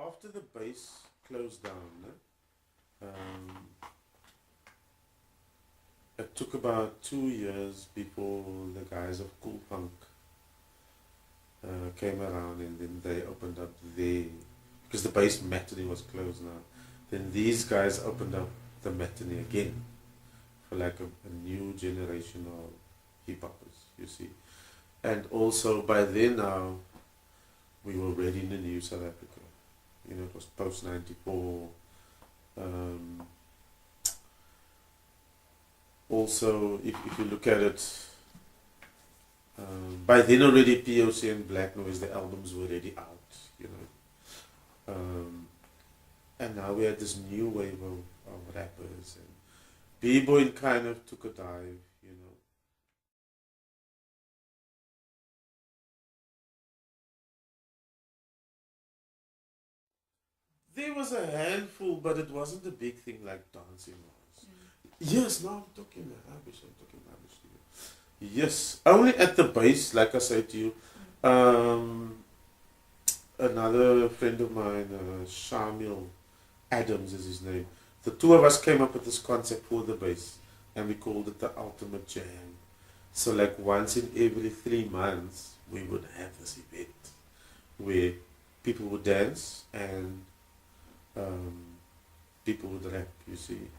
after the base closed down, it took about 2 years before the guys of Cool Funk came around, and then they opened up their, because the base matinee was closed now. Then these guys opened up the matinee again for like a new generation of hip hoppers, you see. And also by then now, we were already in the new South Africa. You know, it was post 94. Also, if you look at it, by then already POC and Black Noise, the albums were already out, you know. And now we had this new wave of rappers, and B-Boy kind of took a dive, you know. There was a handful, but it wasn't a big thing like dancing was. Yes, now I'm talking rubbish, to you. Yes, only at the base, like I said to you. Another friend of mine, Shamil Adams is his name. The two of us came up with this concept for the base, and we called it the Ultimate Jam. So like once in every 3 months, we would have this event where people would dance and people would rap, you see.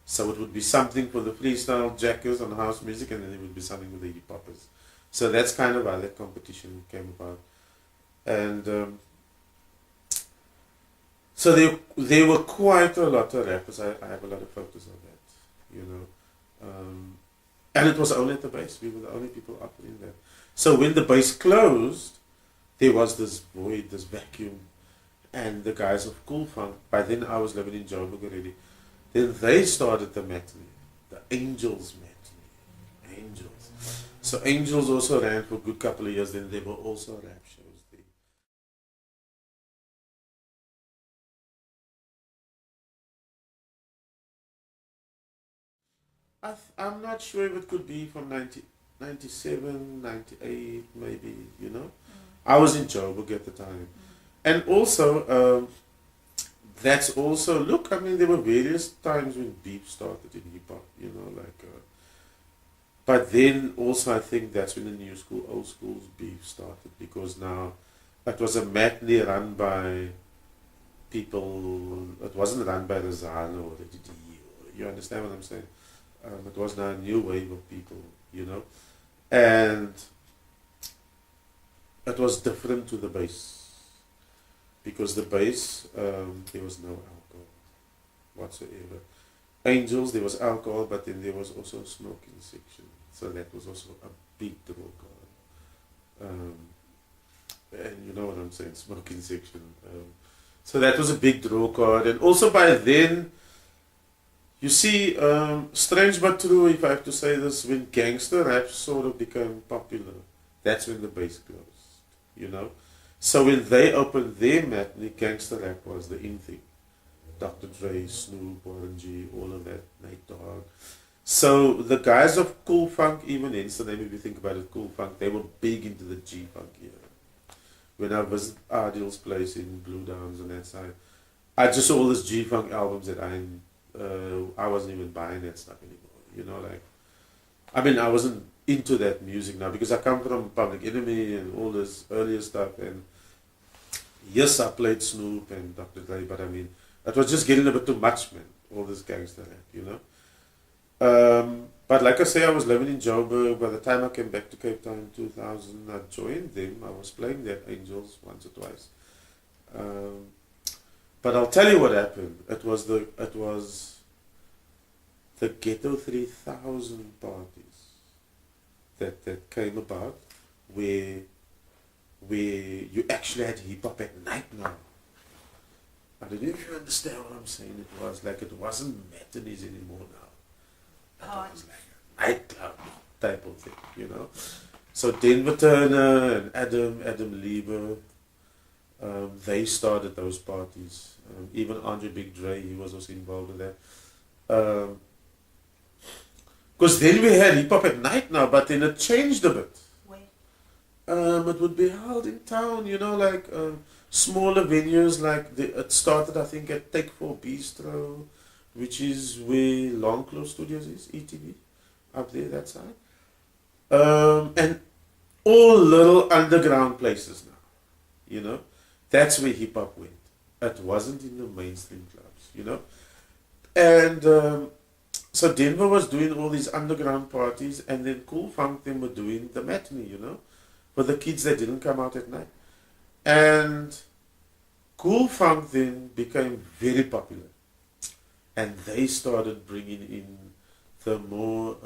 So it would be something for the freestyle jackers on house music, and then it would be something with the hip hoppers. So that's kind of how that competition came about. And so there were quite a lot of rappers. I have a lot of photos of that, you know. And it was only at the base. We were the only people operating that. So when the base closed, there was this void, this vacuum. And the guys of Cool Funk, by then I was living in Joburg already, then they started the matinee, the Angels matinee. Angels. So Angels also ran for a good couple of years, then there were also rap shows there. I'm not sure if it could be from 97, 98, maybe, you know. I was in Joburg at the time. And also, that's also, look, I mean, there were various times when beef started in hip hop, you know, like, but then also I think that's when the new school, old school's beef started, because now it was a matinee run by people, it wasn't run by Rozzano or the DD, you understand what I'm saying? It was now a new wave of people, you know, and it was different to the base. Because the base, there was no alcohol whatsoever. Angels, there was alcohol, but then there was also a smoking section. So that was also a big draw card. And you know what I'm saying, smoking section. So that was a big draw card. And also by then, you see, strange but true, if I have to say this, when gangster rap sort of became popular, that's when the base closed, you know. So when they opened their matinee, gangster rap was the in thing. Dr. Dre, Snoop, Warren G, all of that, Nate Dogg. So the guys of Cool Funk, even in, so then if you think about it, Cool Funk, they were big into the G-Funk era. When I visited Adil's place in Blue Downs on that side, I just saw all these G-Funk albums that I wasn't even buying that stuff anymore. You know, like, I mean, I wasn't into that music now because I come from Public Enemy and all this earlier stuff, and yes, I played Snoop and Dr. Dre, but I mean, it was just getting a bit too much, man, all this gangster rap, you know. But like I say, I was living in Joburg. By the time I came back to Cape Town in 2000, I joined them. I was playing their Angels once or twice. But I'll tell you what happened. It was the Ghetto 3000 parties that came about, where you actually had hip hop at night now. I don't know if you understand what I'm saying. It was like, it wasn't matinees anymore now. It was like a nightclub type of thing, you know. So Denver Turner and Adam Lieber, they started those parties. Even Andre Big Dre, he was also involved in that. Because then we had hip hop at night now, but then it changed a bit. Where? It would be held in town, you know, like smaller venues like it started, I think, at Take 4 Bistro, which is where Longclaw Studios is, ETV, up there, that side. And all little underground places now, you know. That's where hip hop went. It wasn't in the mainstream clubs, you know. And so Denver was doing all these underground parties, and then Cool Funk them were doing the matinee, you know, for the kids that didn't come out at night. And Cool Funk then became very popular, and they started bringing in the more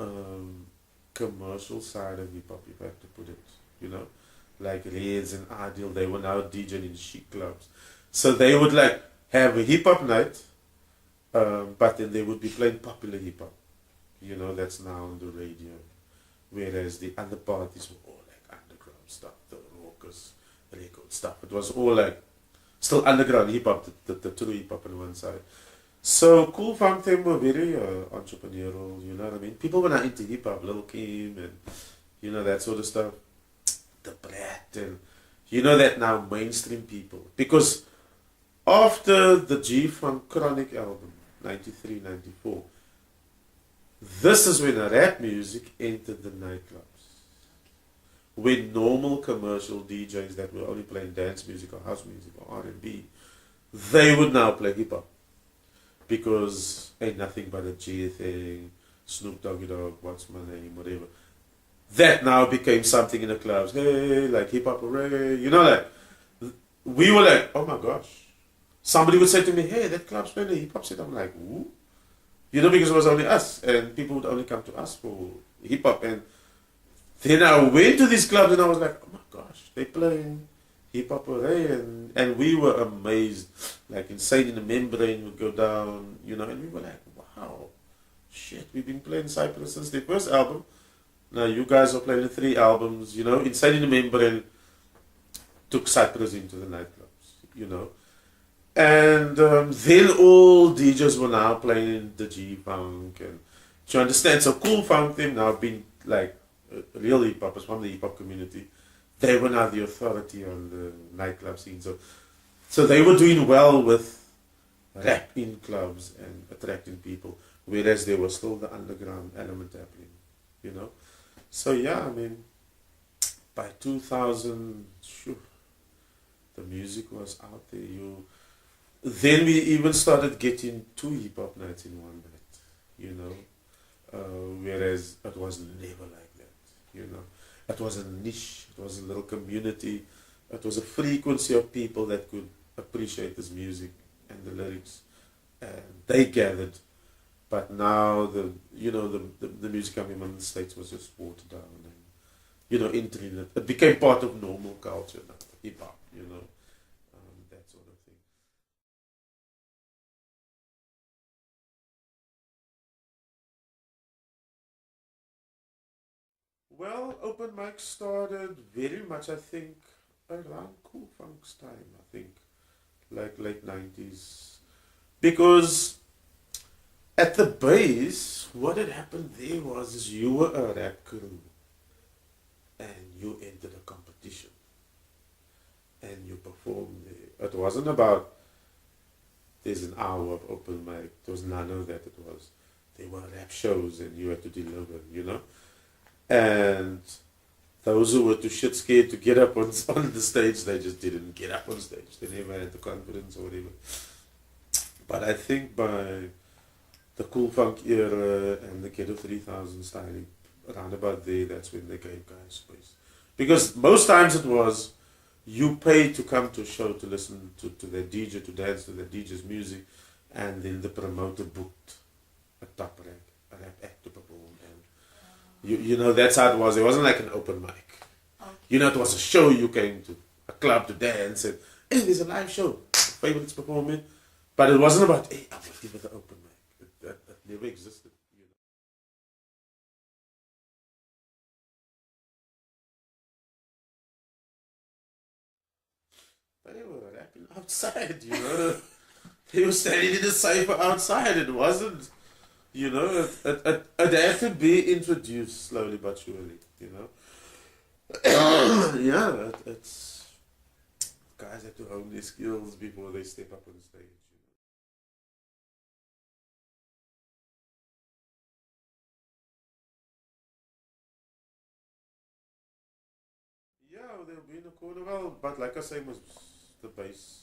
commercial side of hip hop, if I have to put it, you know, like Reds and Ideal. They were now DJing in chic clubs, so they would like have a hip hop night, but then they would be playing popular hip hop, you know, that's now on the radio, whereas the other parties were all like underground stuff, the rockers, record stuff. It was all like still underground hip hop, the true hip hop on one side. So Cool Funk them were very entrepreneurial, you know what I mean? People were not into hip hop, Lil Kim and you know that sort of stuff, the Brat, and you know that now mainstream people. Because after the G-Funk Chronic album, 93, 94, this is when rap music entered the nightclubs. When normal commercial DJs that were only playing dance music or house music or R&B, they would now play hip hop. Because ain't nothing but a G thing, Snoop Doggy Dogg, what's my name, whatever. That now became something in the clubs. Hey, like hip hop, hooray. You know, like, we were like, oh my gosh. Somebody would say to me, hey, that club's playing a hip hop set. I'm like, ooh. You know, because it was only us, and people would only come to us for hip hop. And then I went to these clubs and I was like, oh my gosh, they're playing hip hop array, and we were amazed. Like Insane in the Membrane would go down, you know, and we were like, wow, shit, we've been playing Cypress since their first album. Now you guys are playing 3 albums, you know. Insane in the Membrane took Cypress into the nightclubs, you know. And then all DJs were now playing the G-Funk, and do you understand? So Cool Funk them now being like real hip hoppers from the hip hop community. They were now the authority on the nightclub scene. So they were doing well with rap in clubs and attracting people, whereas there was still the underground element happening, you know. So yeah, I mean, by 2000, shoo, the music was out there. Then we even started getting 2 hip hop nights in one night, you know, whereas it was never like that, you know. It was a niche, it was a little community, it was a frequency of people that could appreciate this music and the lyrics, and they gathered. But now the music coming on the States was just watered down, and you know, entering it became part of normal culture now, hip hop, you know, that sort of thing. Well, open mic started very much, I think, around Cool Funk's time, I think, like late 90s. Because at the base, what had happened there was is you were a rap crew and you entered a competition and you performed there. It wasn't about there's an hour of open mic. There was none of that. There were rap shows and you had to deliver, you know. And those who were too shit scared to get up on the stage, they just didn't get up on stage. They never had the confidence or whatever. But I think by the Cool Funk era and the Ghetto 3000 styling, around about there, that's when they gave guys space. Because most times it was, you paid to come to a show to listen to their DJ, to dance to their DJ's music, and then the promoter booked a top rank, a rap act to perform. You know, that's how it was. It wasn't like an open mic. Okay. You know, it was a show. You came to a club to dance and, hey, there's a live show. Favorites performing. But it wasn't about, hey, I will give it the open mic. That never existed. You know. They were rapping outside, you know. They were standing in the cypher outside. It wasn't, you know, it had to be introduced slowly but surely, you know. Yeah, it's guys have to hone their skills before they step up on stage. Yeah, they'll be in the corner. Well, but like I say, was the bass.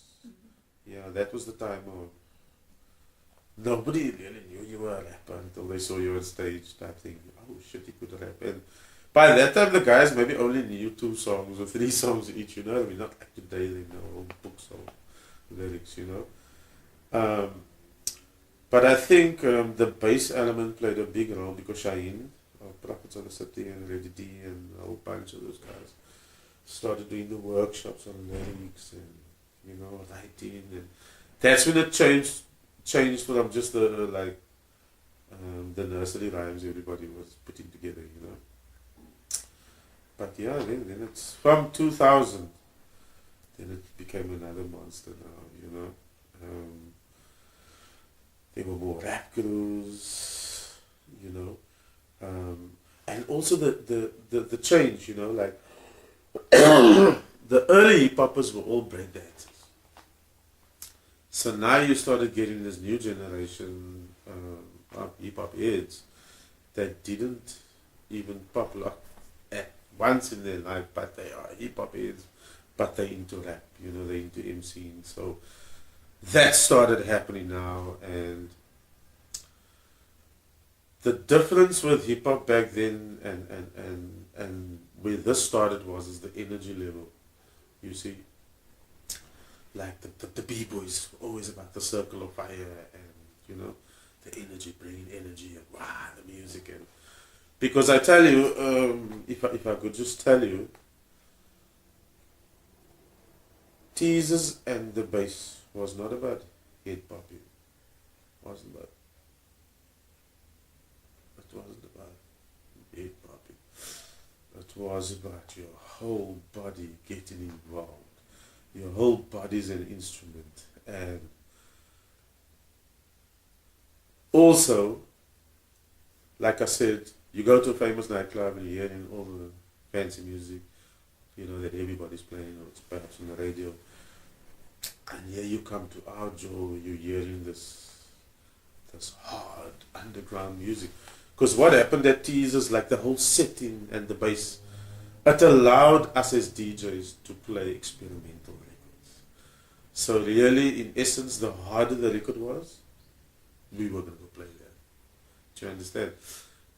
Yeah, that was the time of nobody really knew you were a rapper until they saw you on stage type thing. Oh shit, he could rap. And by that time, the guys maybe only knew 2 songs or 3 songs each, you know. I mean, not like today, they know whole books of lyrics, you know. Um, but I think the bass element played a big role because Shaheen, Prophets of the City, and Reddy D, and a whole bunch of those guys started doing the workshops on lyrics and, you know, writing. And that's when it changed from just the nursery rhymes everybody was putting together, you know. But yeah, then it's from 2000, then it became another monster now, you know. There were more rap crews, you know. And also the change, you know, like the early hip hoppers were all break dancers. So now you started getting this new generation of hip hop heads that didn't even pop lock at once in their life, but they are hip hop heads, but they're into rap, you know, they're into MCing. So that started happening now, and the difference with hip hop back then and where this started is the energy level. You see, like the b-boys were always about the circle of fire, and you know, the energy, bringing energy, and the music. And because I tell you, if I could just tell you, teasers and the bass was not about head popping, wasn't about. It wasn't about head popping. It was about your whole body getting involved. Your whole body is an instrument. And also, like I said, you go to a famous nightclub and you're hearing all the fancy music, you know, that everybody's playing, or it's perhaps on the radio. And here you come to our jaw, you're hearing this hard underground music. Because what happened at Teasers, like the whole setting and the bass, it allowed us as DJs to play experimental records. So really, in essence, the harder the record was, we were going to go play that. Do you understand?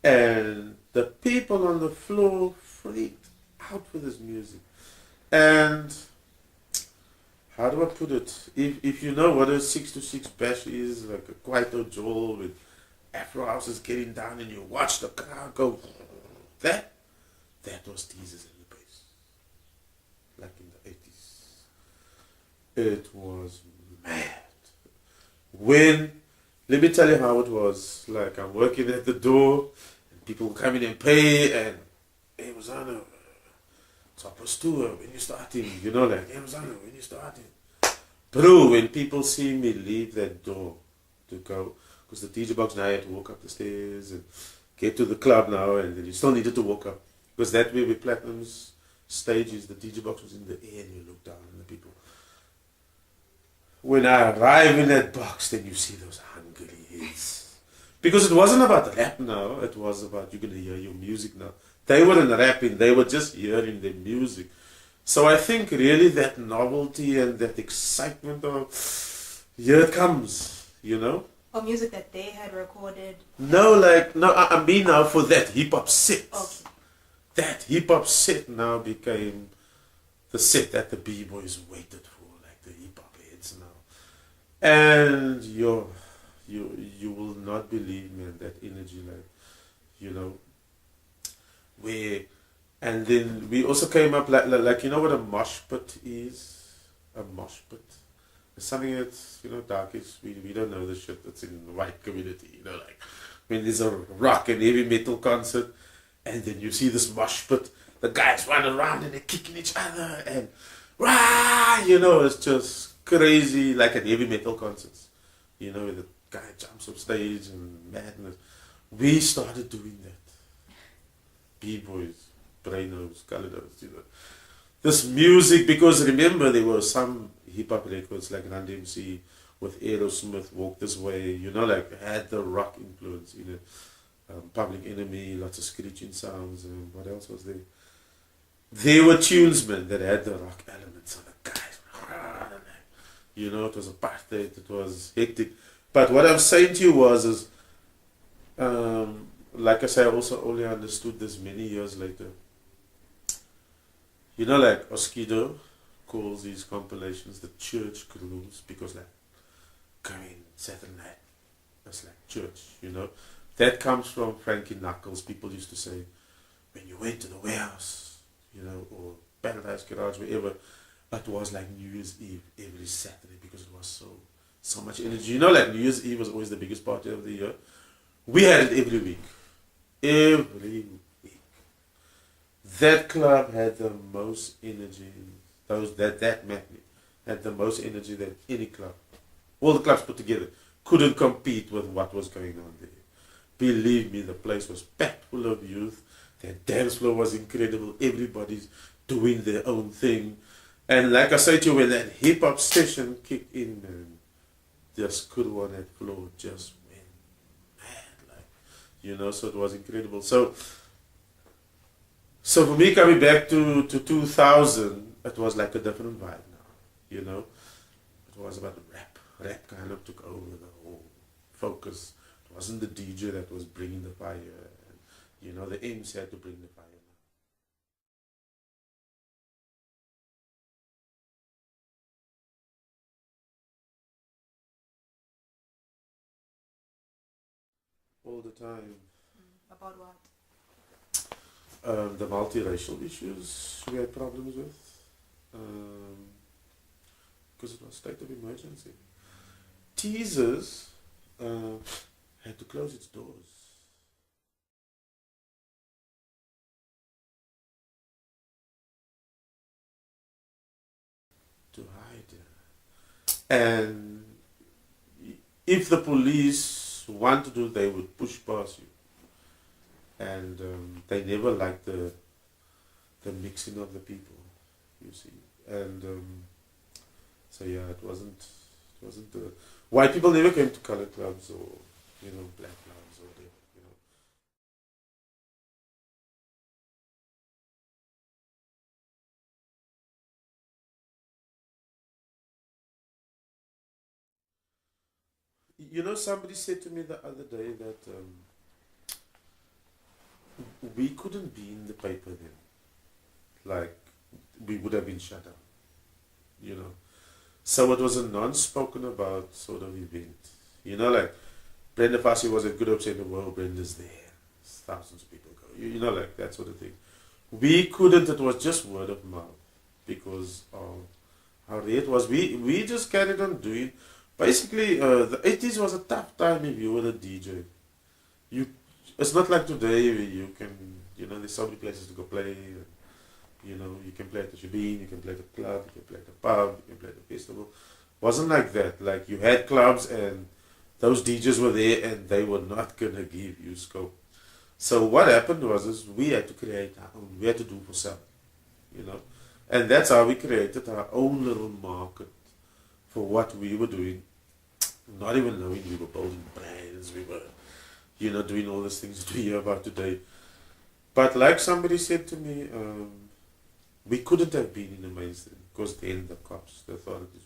And the people on the floor freaked out with this music. And how do I put it? If you know what a 6-to-6 bash is, like a Kwaito Joel with Afro houses getting down, and you watch the crowd go, that was Teasers in the bass. Like in the 80s. It was mad. Let me tell you how it was. Like, I'm working at the door, and people come in and pay, and hey, Rozzano, top us tour when you starting, you know, like, hey, Rozzano, when you starting. Bro, when people see me leave that door to go, because the DJ box now, I had to walk up the stairs and get to the club now, and then you still needed to walk up, because that way with Platinum's stages, the DJ box was in the air, and you look down on the people. When I arrive in that box, then you see those hungry heads. Because it wasn't about rap now, it was about you're going to hear your music now. They weren't rapping, they were just hearing their music. So I think really that novelty and that excitement of, here it comes, you know? Or music that they had recorded? I mean now for that hip-hop set. Okay. That hip-hop set now became the set that the b-boys waited for, like the hip-hop heads now. And you will not believe, man, that energy, like, you know, and then we also came up like you know what a mosh pit is? A mosh pit. It's something that's, you know, darkish. We don't know the shit that's in the white community, you know, like when there's a rock and heavy metal concert, and then you see this mosh pit, the guys run around and they're kicking each other, and you know, it's just crazy, like at heavy metal concerts, you know, where the guy jumps off stage and madness. We started doing that. B-boys, Brainos, Colourdos, you know. this music, because remember there were some hip hop records like Run DMC with Aerosmith, Walk This Way, you know, like had the rock influence in it. Public Enemy, lots of screeching sounds, and what else was there? There were tunes, man, that had the rock elements on the guys. You know, it was apartheid, it was hectic. But what I'm saying to you is like I said, I also only understood this many years later. You know, like Oskido calls these compilations the church grooves because, like, going Saturday night, that's like church, you know. That comes from Frankie Knuckles. People used to say, when you went to the warehouse, you know, or Paradise Garage, wherever, it was like New Year's Eve every Saturday because it was so much energy. You know, like New Year's Eve was always the biggest party of the year. We had it every week. Every week. That club had the most energy. That matinee had the most energy than any club. All the clubs put together couldn't compete with what was going on there. Believe me, the place was packed full of youth. The dance floor was incredible. Everybody's doing their own thing. And like I said to you, when that hip hop session kicked in, man, the school on that floor just went mad. Like, you know, so it was incredible. So for me, coming back to 2000, it was like a different vibe now. You know, it was about rap. Rap kind of took over the whole focus. It wasn't the DJ that was bringing the fire. And, you know, the MC had to bring the fire. All the time. About what? The multiracial issues we had problems with. Because it was state of emergency. Teasers had to close its doors. To hide. And if the police want to do, they would push past you. And they never liked the mixing of the people, you see. And so yeah, it wasn't white people never came to color clubs or, you know, black clubs or whatever, you know. You know, somebody said to me the other day that we couldn't be in the paper then. Like, we would have been shut down, you know. So it was a non-spoken about sort of event. You know, like, Brenda Fassie was a good upset in the world, Brenda's there. Thousands of people go. You know, like, that sort of thing. We couldn't, it was just word of mouth. Because of how rare it was. We just carried on doing. Basically, the 80s was a tough time if you were a DJ. It's not like today where you can, you know, there's so many places to go play. You know, you can play at the Shabin, you can play at the club, you can play at the pub, you can play at the festival. Wasn't like that. Like, you had clubs and those DJs were there and they were not going to give you scope. So what happened is we had to create our own, we had to do for self, you know. And that's how we created our own little market for what we were doing. Not even knowing we were building brands, we were, you know, doing all these things that we hear about today. But like somebody said to me, we couldn't have been in the mainstream because then the cops, the authorities